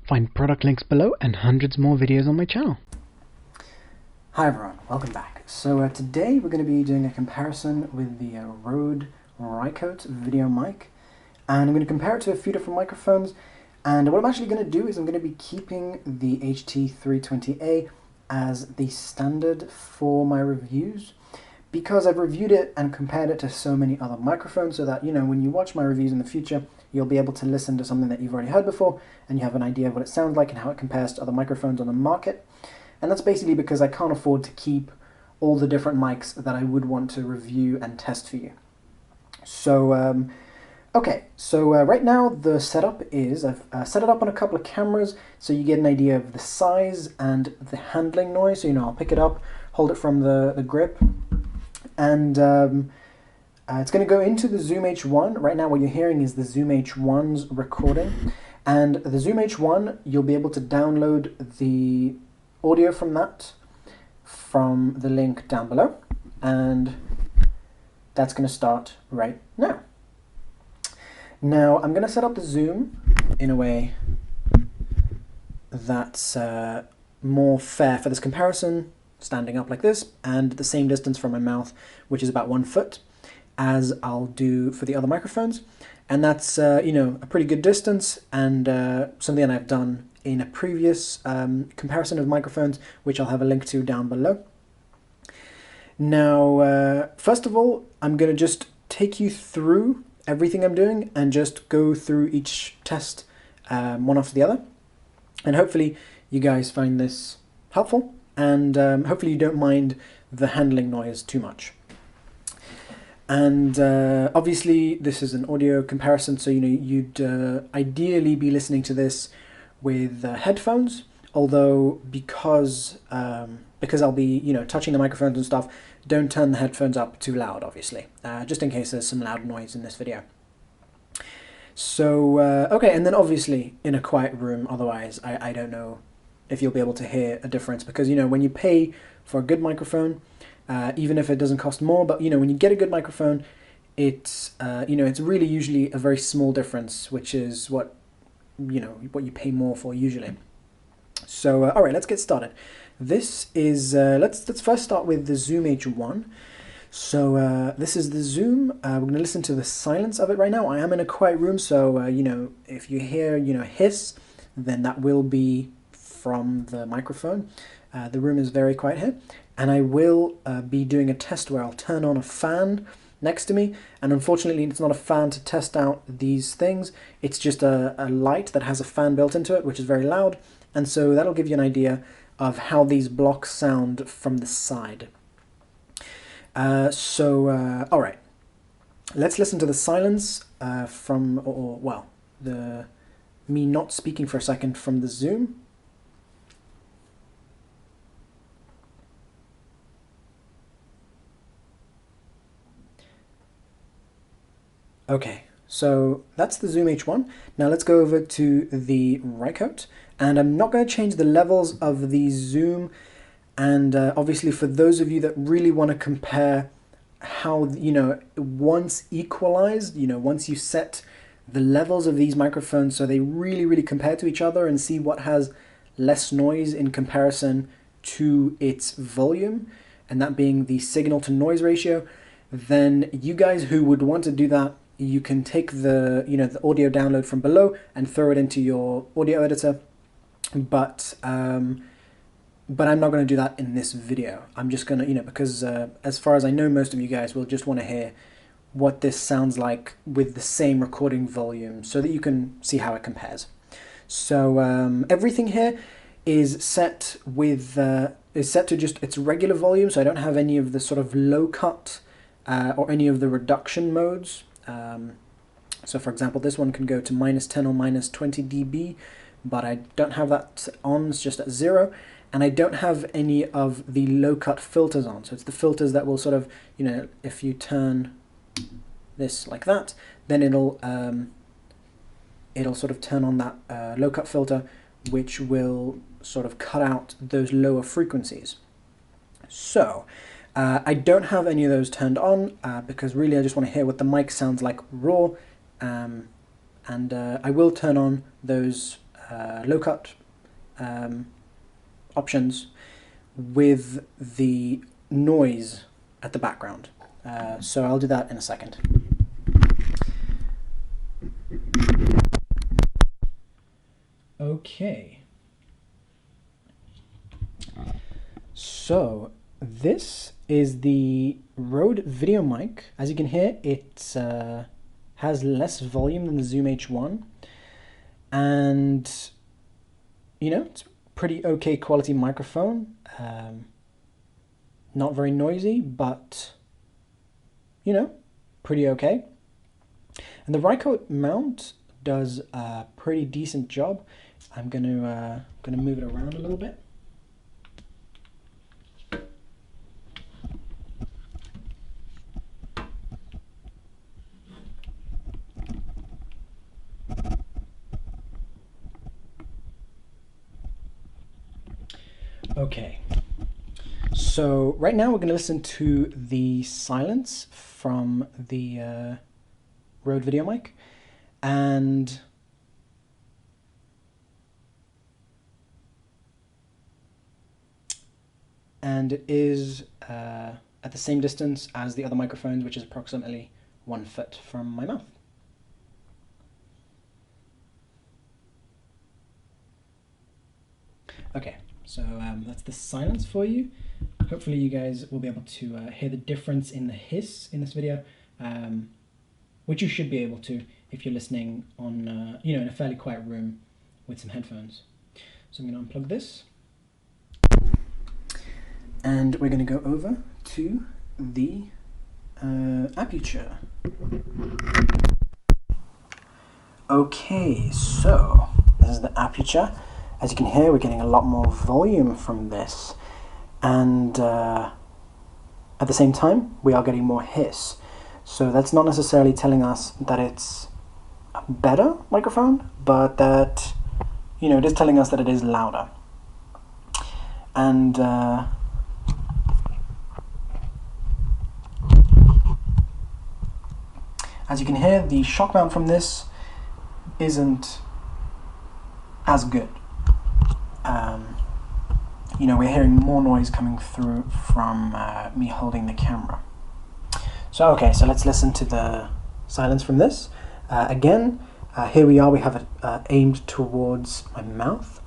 Find product links below and hundreds more videos on my channel. Hi everyone, welcome back. So today we're going to be doing a comparison with the Rode Rycote VideoMic, and I'm going to compare it to a few different microphones. And what I'm actually going to do is I'm going to be keeping the HT320A as the standard for my reviews, because I've reviewed it and compared it to so many other microphones, so that, you know, when you watch my reviews in the future, you'll be able to listen to something that you've already heard before, and you have an idea of what it sounds like and how it compares to other microphones on the market. And that's basically because I can't afford to keep all the different mics that I would want to review and test for you. So, right now the setup is, I've set it up on a couple of cameras so you get an idea of the size and the handling noise. So, you know, I'll pick it up, hold it from the grip, and it's going to go into the Zoom H1. Right now what you're hearing is the Zoom H1's recording. And the Zoom H1, you'll be able to download the audio from that from the link down below. And that's going to start right now. Now I'm going to set up the zoom in a way that's more fair for this comparison, standing up like this, and the same distance from my mouth, which is about 1 foot, as I'll do for the other microphones. And that's, you know, a pretty good distance, and something that I've done in a previous comparison of microphones, which I'll have a link to down below. Now, first of all, I'm going to just take you through everything I'm doing and just go through each test one after the other. And hopefully you guys find this helpful, and hopefully you don't mind the handling noise too much. And obviously this is an audio comparison, so you know you'd ideally be listening to this with headphones, although because I'll be, you know, touching the microphones and stuff, don't turn the headphones up too loud, obviously, just in case there's some loud noise in this video. So okay, and then obviously in a quiet room, otherwise I don't know if you'll be able to hear a difference, because, you know, when you pay for a good microphone, even if it doesn't cost more, but, you know, when you get a good microphone, it's you know, it's really usually a very small difference, which is what, you know, what you pay more for usually. So all right, let's get started. This is let's first start with the Zoom H1. So this is the Zoom. We're going to listen to the silence of it right now. I am in a quiet room, so you know, if you hear, you know, hiss, then that will be from the microphone. The room is very quiet here, and I will be doing a test where I'll turn on a fan next to me, and unfortunately it's not a fan to test out these things, it's just a light that has a fan built into it, which is very loud, and so that'll give you an idea of how these blocks sound from the side. All right, let's listen to the silence from, well, me not speaking for a second from the Zoom. Okay, so that's the Zoom H1. Now let's go over to the Rycote, and I'm not going to change the levels of the Zoom. And obviously for those of you that really want to compare how, you know, once equalized, you know, once you set the levels of these microphones so they really compare to each other and see what has less noise in comparison to its volume, and that being the signal to noise ratio, then you guys who would want to do that, you can take the, you know, the audio download from below and throw it into your audio editor. But I'm not going to do that in this video. I'm just going to, you know, because as far as I know, most of you guys will just want to hear what this sounds like with the same recording volume so that you can see how it compares. So everything here is set with to just its regular volume, so I don't have any of the sort of low cut or any of the reduction modes. So for example, this one can go to -10 or -20 dB, but I don't have that on, it's just at 0. And I don't have any of the low cut filters on. So it's the filters that will sort of, you know, if you turn this like that, then it'll sort of turn on that low cut filter, which will sort of cut out those lower frequencies. So I don't have any of those turned on because really I just want to hear what the mic sounds like raw, and I will turn on those low cut options with the noise at the background. So I'll do that in a second. Okay. So this is the Rode VideoMic. As you can hear, it has less volume than the Zoom H1, and you know, it's pretty okay quality microphone. Not very noisy, but you know, pretty okay. And the Rycote mount does a pretty decent job. I'm gonna move it around a little bit. Okay, so right now we're going to listen to the silence from the Rode VideoMic, and it is at the same distance as the other microphones, which is approximately 1 foot from my mouth. Okay. So that's the silence for you. Hopefully you guys will be able to hear the difference in the hiss in this video, which you should be able to if you're listening on, you know, in a fairly quiet room with some headphones. So I'm going to unplug this. And we're going to go over to the Aputure. Okay, so this is the Aputure. As you can hear, we're getting a lot more volume from this, and at the same time we are getting more hiss. So that's not necessarily telling us that it's a better microphone, but that, you know, it is telling us that it is louder. And as you can hear, the shock mount from this isn't as good. You know, we're hearing more noise coming through from me holding the camera. So okay, so let's listen to the silence from this. Again, here we are, we have it aimed towards my mouth.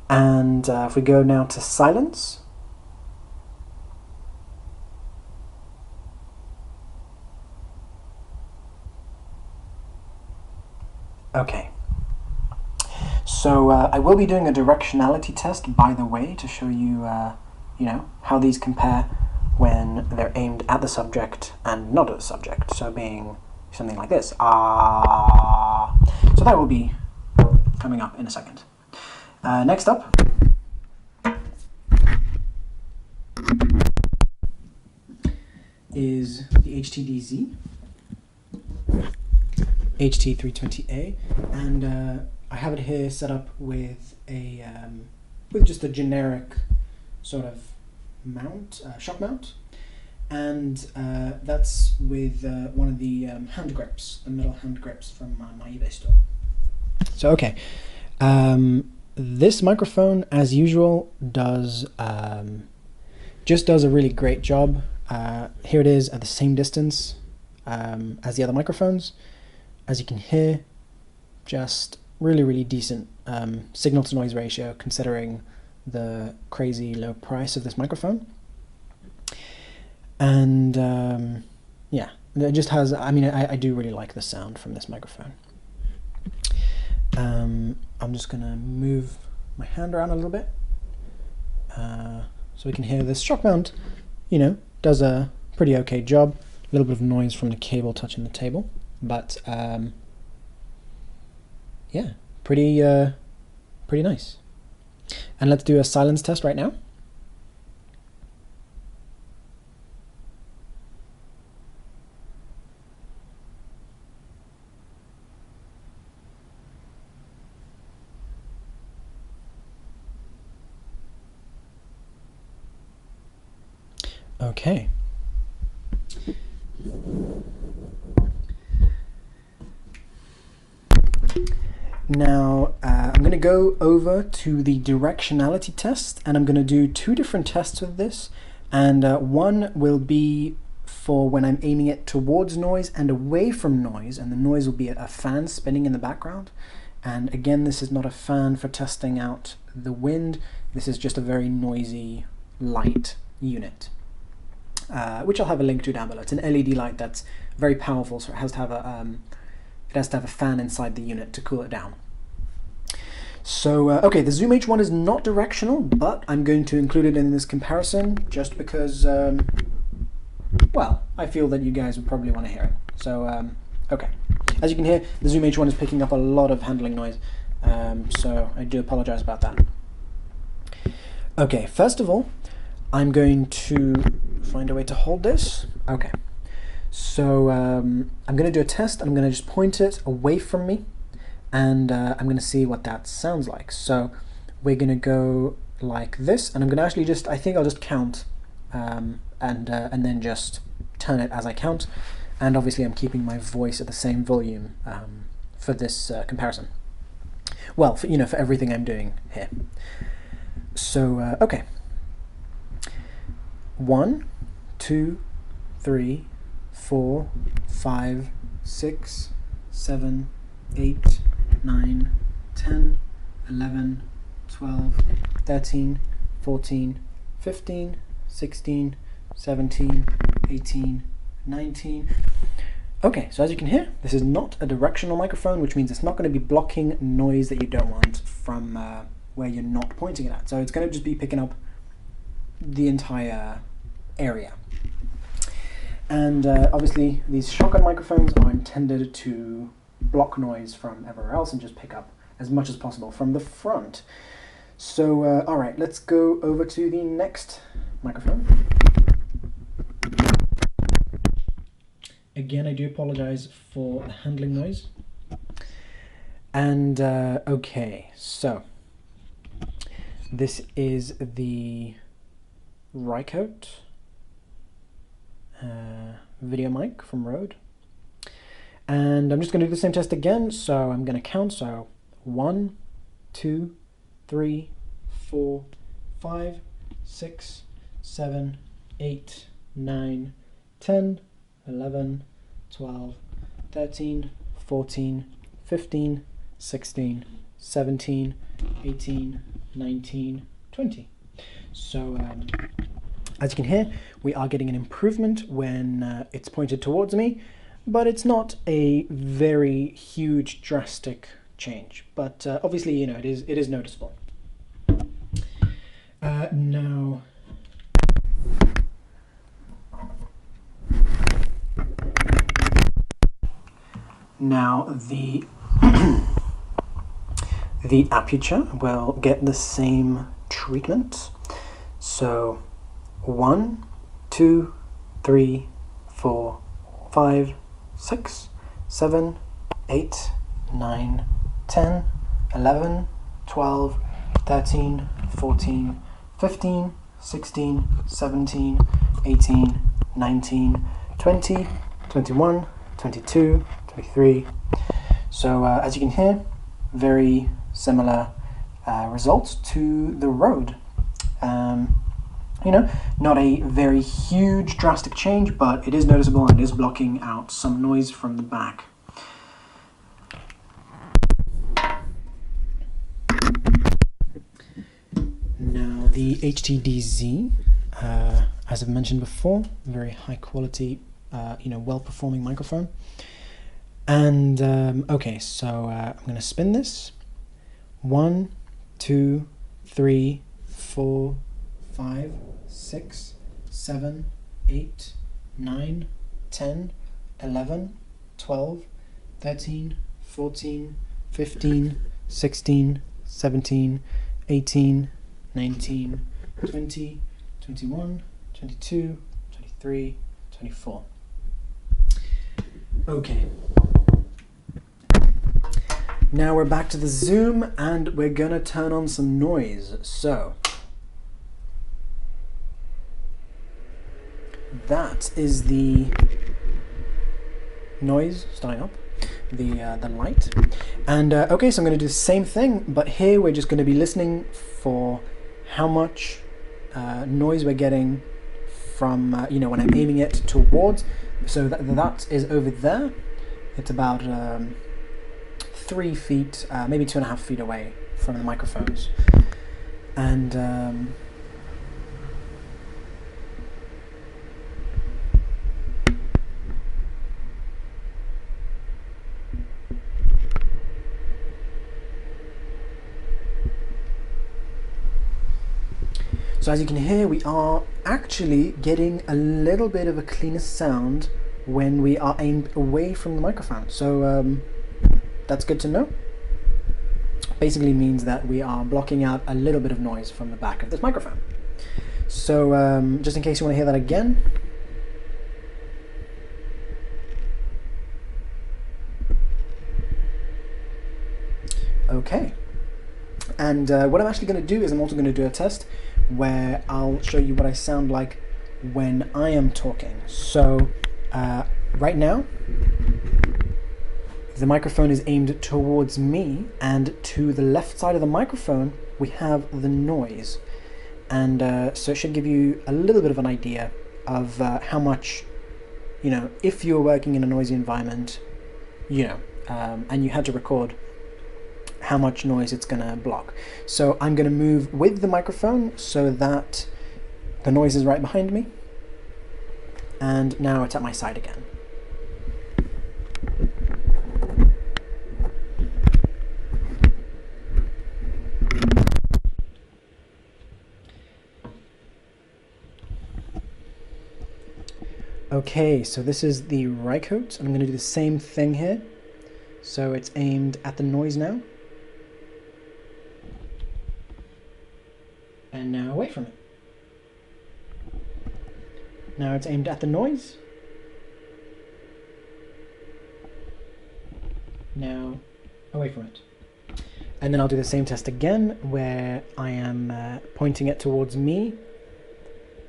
And if we go now to silence, okay. So I will be doing a directionality test, by the way, to show you, you know, how these compare when they're aimed at the subject and not at the subject. So being something like this, ah. So that will be coming up in a second. Next up is the HTDZ, HT320A, and I have it here set up with a with just a generic sort of mount, shock mount, and that's with one of the hand grips, the metal hand grips from my eBay store. So okay, this microphone, as usual, does just does a really great job. Here it is at the same distance as the other microphones. As you can hear, just really decent signal to noise ratio considering the crazy low price of this microphone. And yeah, it just has, I mean, I do really like the sound from this microphone. I'm just gonna move my hand around a little bit so we can hear this shock mount, you know, does a pretty okay job. A little bit of noise from the cable touching the table, but yeah, pretty nice. And let's do a silence test right now. Okay. Now I'm going to go over to the directionality test, and I'm going to do two different tests with this, and one will be for when I'm aiming it towards noise and away from noise, and the noise will be a fan spinning in the background. And again, this is not a fan for testing out the wind. This is just a very noisy light unit, which I'll have a link to down below. It's an LED light that's very powerful, so it has to have a fan inside the unit to cool it down. So okay, the Zoom H1 is not directional, but I'm going to include it in this comparison just because, well, I feel that you guys would probably want to hear it. So okay, as you can hear, the Zoom H1 is picking up a lot of handling noise, so I do apologize about that. Okay, first of all, I'm going to find a way to hold this. Okay, so I'm going to do a test. I'm going to just point it away from me, and I'm going to see what that sounds like. So we're going to go like this, and I'm going to actually I think I'll just count, and then just turn it as I count. And obviously I'm keeping my voice at the same volume for this comparison. Well, for everything I'm doing here. So, okay. 1, 2, 3, 4, 5, 6, 7, 8, 9, 10, 11, 12, 13, 14, 15, 16, 17, 18, 19. Okay, so as you can hear, this is not a directional microphone, which means it's not going to be blocking noise that you don't want from where you're not pointing it at. So it's going to just be picking up the entire area. And obviously these shotgun microphones are intended to block noise from everywhere else and just pick up as much as possible from the front. So all right, let's go over to the next microphone. Again, I do apologize for the handling noise. And okay, so this is the Rycote VideoMic from Rode. And I'm just going to do the same test again, so I'm going to count. So 1, 2, 3, 4, 5, 6, 7, 8, 9, 10, 11, 12, 13, 14, 15, 16, 17, 18, 19, 20. So as you can hear, we are getting an improvement when it's pointed towards me, but it's not a very huge drastic change. But obviously, it is noticeable. Now the the Aputure will get the same treatment. So 1, 2, 3, 4, 5, 6, 7, 8, 9, 10, 11, 12, 13, 14, 15, 16, 17, 18, 19, 20, 21, 22, 23. So as you can hear, very similar results to the Rode. Not a very huge drastic change, but it is noticeable and it is blocking out some noise from the back. Now the HTDZ, as I've mentioned before, very high quality, well-performing microphone. And okay, so I'm going to spin this. 1, 2, 3, 4, 5, 6, 7, 8, 9, 10, 11, 12, 13, 14, 15, 16, 17, 18, 19, 20, 21, 22, 23, 24. Okay. Now we're back to the zoom and we're gonna turn on some noise. So that is the noise starting up. the light. And okay, so I'm going to do the same thing, but here we're just going to be listening for how much noise we're getting from when I'm aiming it towards. So that is over there. It's about 3 feet, maybe 2.5 feet away from the microphones. And so as you can hear, we are actually getting a little bit of a cleaner sound when we are aimed away from the microphone. So that's good to know. Basically means that we are blocking out a little bit of noise from the back of this microphone. So just in case you want to hear that again. Okay. And what I'm actually going to do is I'm also going to do a test where I'll show you what I sound like when I am talking. So right now the microphone is aimed towards me, and to the left side of the microphone we have the noise, and so it should give you a little bit of an idea of how much, if you're working in a noisy environment, and you had to record how much noise it's going to block. So I'm going to move with the microphone so that the noise is right behind me, and now it's at my side again. Okay, so this is the Rycote. I'm going to do the same thing here. So it's aimed at the noise now. And now away from it. Now it's aimed at the noise. Now away from it. And then I'll do the same test again where I am pointing it towards me,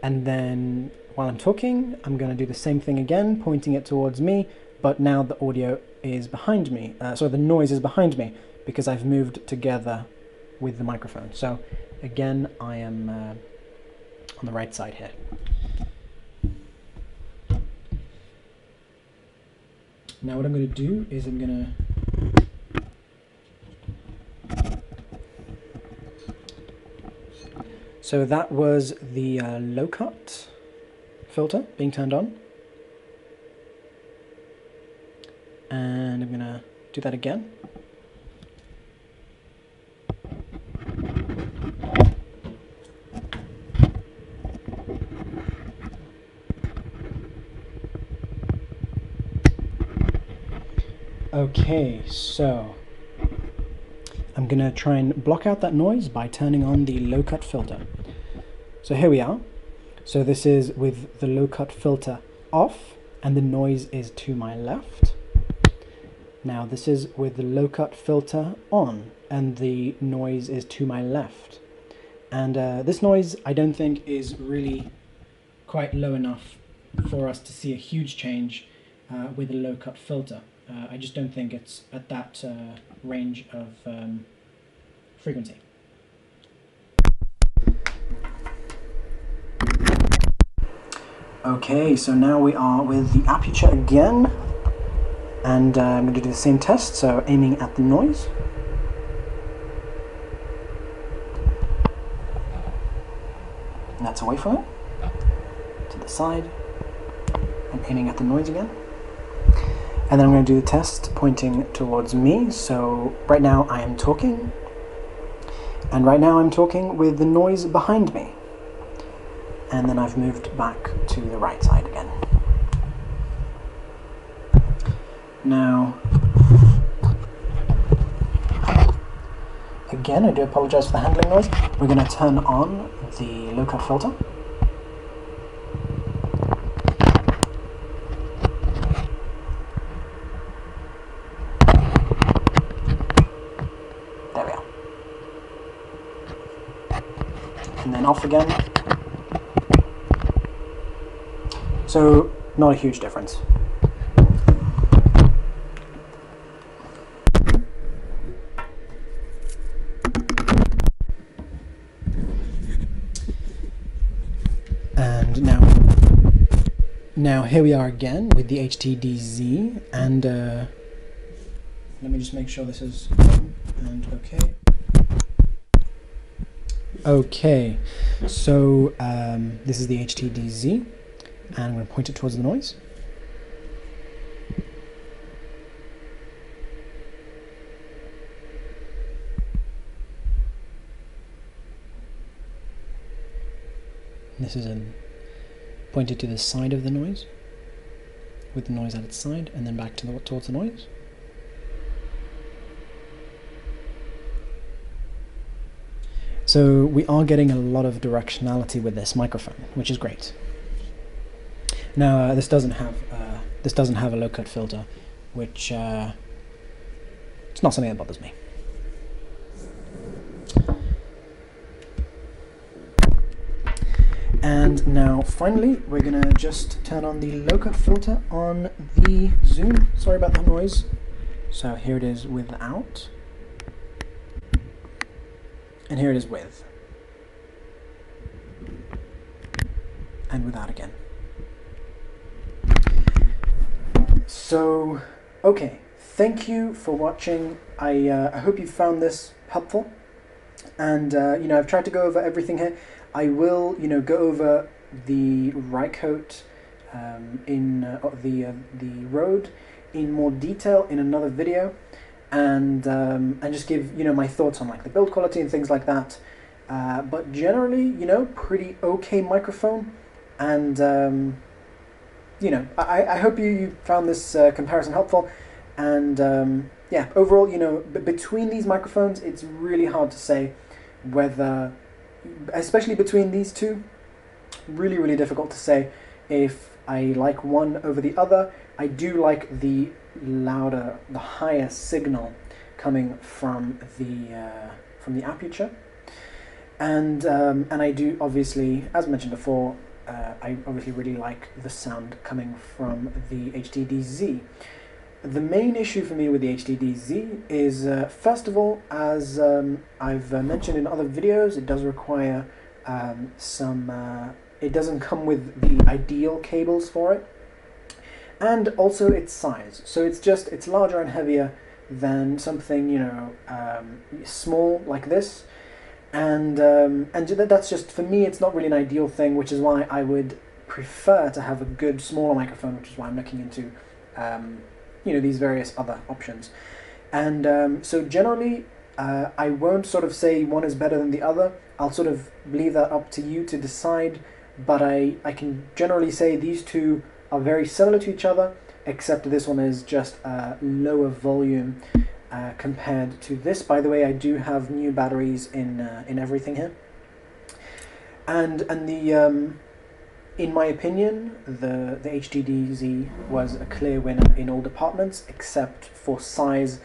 and then while I'm talking I'm going to do the same thing again, pointing it towards me, but now the audio is behind me, so the noise is behind me because I've moved together with the microphone. So again I am on the right side here. Now what I'm going to do is I'm going to so that was the low cut filter being turned on, and I'm going to do that again. Okay, so I'm going to try and block out that noise by turning on the low cut filter. So here we are. So this is with the low cut filter off and the noise is to my left. Now this is with the low cut filter on and the noise is to my left. And this noise I don't think is really quite low enough for us to see a huge change with a low cut filter. I just don't think it's at that range of frequency. Okay, so now we are with the Aputure again, and I'm going to do the same test, so aiming at the noise. And that's away from it, to the side, and aiming at the noise again. And then I'm going to do the test pointing towards me, so right now I am talking, and right now I'm talking with the noise behind me. And then I've moved back to the right side again. Now, again, I do apologize for the handling noise. We're going to turn on the low cut filter. There we are. And then off again. So, not a huge difference. And now here we are again with the HTDZ, and let me just make sure this is on, and okay. Okay, so this is the HTDZ, and I'm going to point it towards the noise. This is pointed to the side of the noise, with the noise at its side, and then back to towards the noise. So we are getting a lot of directionality with this microphone, which is great. Now this doesn't have a low cut filter, which it's not something that bothers me. And now finally we're gonna just turn on the low cut filter on the Zoom. Sorry about the noise. So here it is without, and here it is with, and without again. So okay, thank you for watching. I hope you found this helpful, and I've tried to go over everything here. I will, go over the Rycote in the Rode in more detail in another video, and just give my thoughts on like the build quality and things like that. But generally, pretty okay microphone, and I hope you found this comparison helpful. And yeah, overall, between these microphones, it's really hard to say whether, especially between these two, really difficult to say if I like one over the other. I do like the louder, the higher signal coming from the Aputure, and I do obviously, as mentioned before, I obviously really like the sound coming from the HTDZ. The main issue for me with the HTDZ is, first of all, as I've mentioned in other videos, it does require it doesn't come with the ideal cables for it, and also its size. So it's larger and heavier than something small like this, and that's just, for me, it's not really an ideal thing, which is why I would prefer to have a good smaller microphone, which is why I'm looking into these various other options. And so generally I won't sort of say one is better than the other. I'll sort of leave that up to you to decide, but I can generally say these two are very similar to each other, except this one is just lower volume compared to this. By the way, I do have new batteries in everything here, and the in my opinion, the HTDZ was a clear winner in all departments except for size